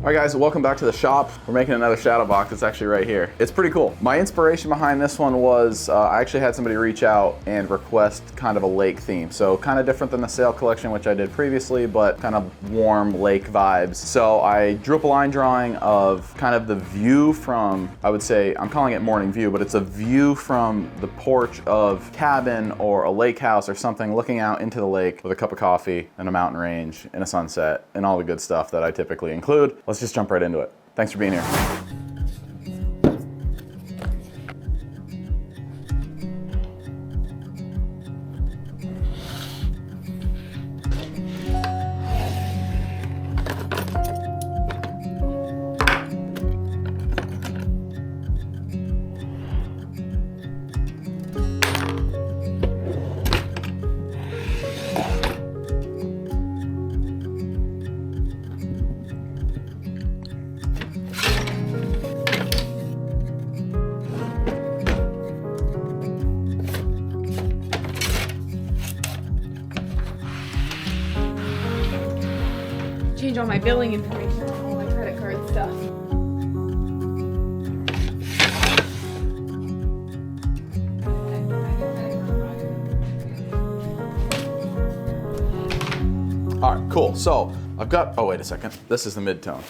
All right guys, welcome back to the shop. We're making another shadow box. It's actually right here. It's pretty cool. My inspiration behind this one was I actually had somebody reach out and request kind of a lake theme. So kind of different than the sail collection, which I did previously, but kind of warm lake vibes. So I drew up a line drawing of kind of the view from, I would say, I'm calling it morning view, but it's a view from the porch of cabin or a lake house or something, looking out into the lake with a cup of coffee and a mountain range and a sunset and all the good stuff that I typically include. Let's just jump right into it. Thanks for being here. Change all my billing information on all my credit card stuff. All right, cool. So I've got, oh wait a second. This is the mid-tone.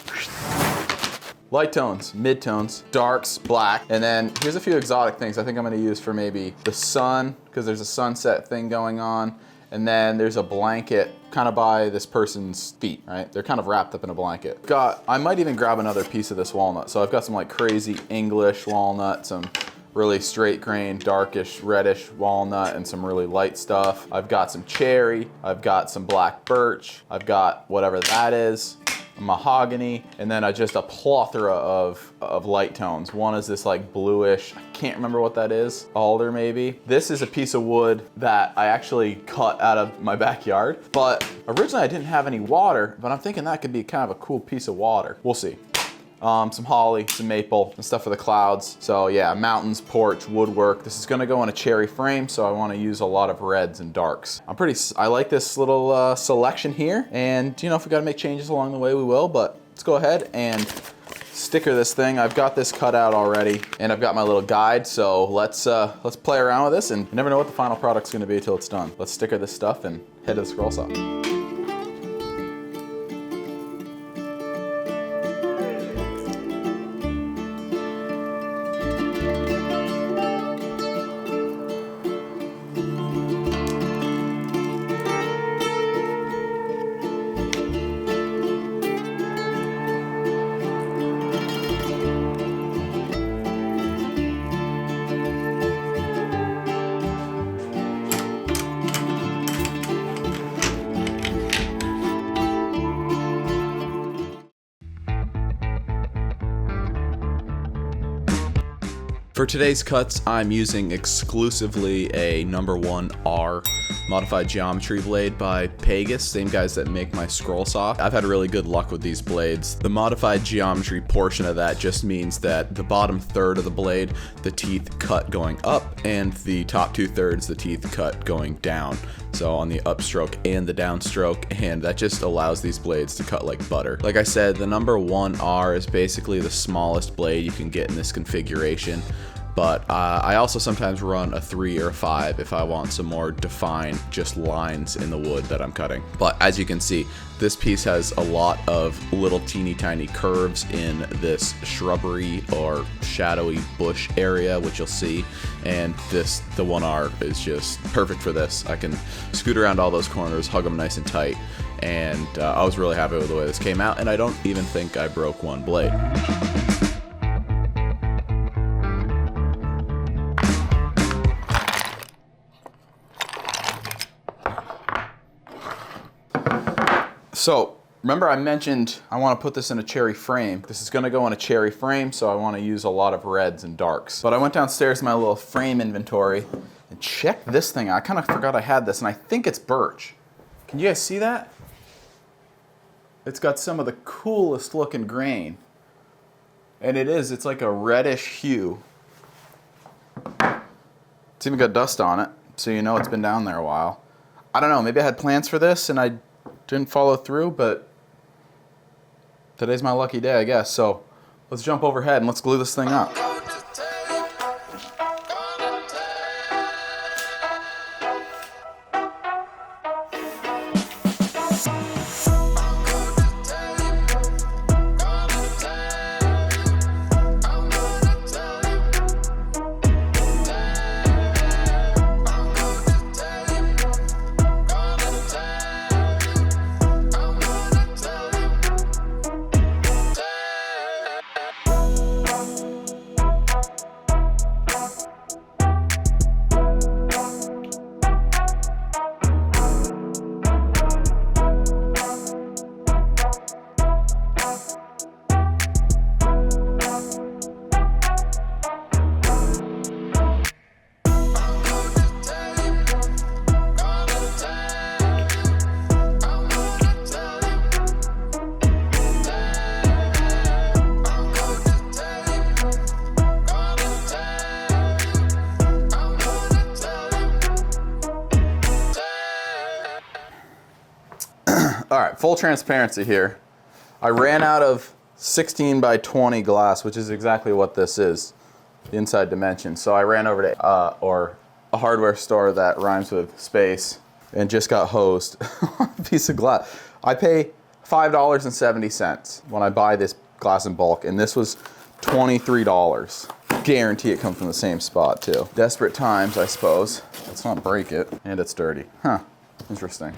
Light tones, mid-tones, darks, black, and then here's a few exotic things I think I'm gonna use for maybe the sun, because there's a sunset thing going on, and then there's a blanket kind of by this person's feet, right? They're kind of wrapped up in a blanket. I might even grab another piece of this walnut. So I've got some like crazy English walnut, some really straight grain, darkish, reddish walnut, and some really light stuff. I've got some cherry, I've got some black birch, I've got whatever that is, mahogany, and then just a plethora of light tones. One is this like bluish, I can't remember what that is, alder maybe. This is a piece of wood that I actually cut out of my backyard, but originally I didn't have any water, but I'm thinking that could be kind of a cool piece of water. We'll see. Some holly, some maple, and stuff for the clouds. So yeah, mountains, porch, woodwork. This is gonna go in a cherry frame, so I wanna use a lot of reds and darks. I like this little selection here, and you know, if we gotta make changes along the way, we will, but let's go ahead and sticker this thing. I've got this cut out already, and I've got my little guide, so let's play around with this, and you never know what the final product's gonna be until it's done. Let's sticker this stuff and head to the scroll saw. For today's cuts, I'm using exclusively a number 1R modified geometry blade by Pegasus, same guys that make my scroll saw. I've had really good luck with these blades. The modified geometry portion of that just means that the bottom third of the blade, the teeth cut going up, and the top 2/3, the teeth cut going down. So on the upstroke and the downstroke, and that just allows these blades to cut like butter. Like I said, the number 1R is basically the smallest blade you can get in this configuration. But I also sometimes run a 3 or a 5 if I want some more defined just lines in the wood that I'm cutting. But as you can see, this piece has a lot of little teeny tiny curves in this shrubbery or shadowy bush area, which you'll see. And the 1R is just perfect for this. I can scoot around all those corners, hug them nice and tight. And I was really happy with the way this came out, and I don't even think I broke one blade. So remember I mentioned I want to put this in a cherry frame. This is going to go in a cherry frame, so I want to use a lot of reds and darks. But I went downstairs to my little frame inventory and checked this thing. I kind of forgot I had this, and I think it's birch. Can you guys see that? It's got some of the coolest looking grain. And it's like a reddish hue. It's even got dust on it, so you know it's been down there a while. I don't know, maybe I had plans for this and I didn't follow through, but today's my lucky day, I guess. So let's jump overhead and let's glue this thing up. All right, full transparency here. I ran out of 16 by 20 glass, which is exactly what this is, the inside dimension. So I ran over to or a hardware store that rhymes with space and just got hosed on a piece of glass. I pay $5.70 when I buy this glass in bulk, and this was $23. Guarantee it comes from the same spot too. Desperate times, I suppose. Let's not break it. And it's dirty. Huh, interesting.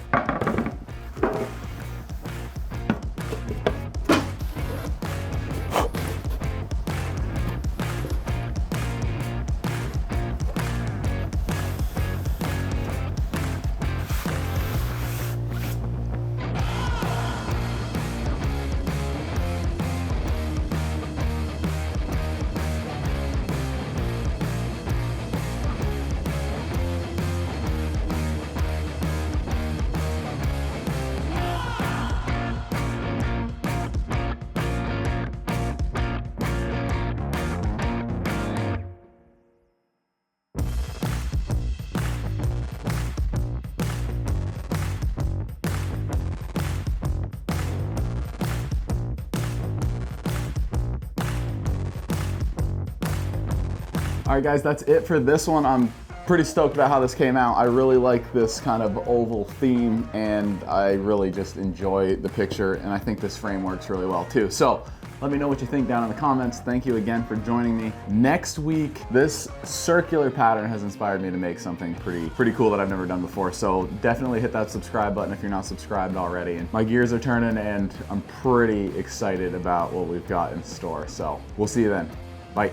All right guys, that's it for this one. I'm pretty stoked about how this came out. I really like this kind of oval theme, and I really just enjoy the picture, and I think this frame works really well too. So let me know what you think down in the comments. Thank you again for joining me. Next week, this circular pattern has inspired me to make something pretty cool that I've never done before. So definitely hit that subscribe button if you're not subscribed already. And my gears are turning, and I'm pretty excited about what we've got in store. So we'll see you then. Bye.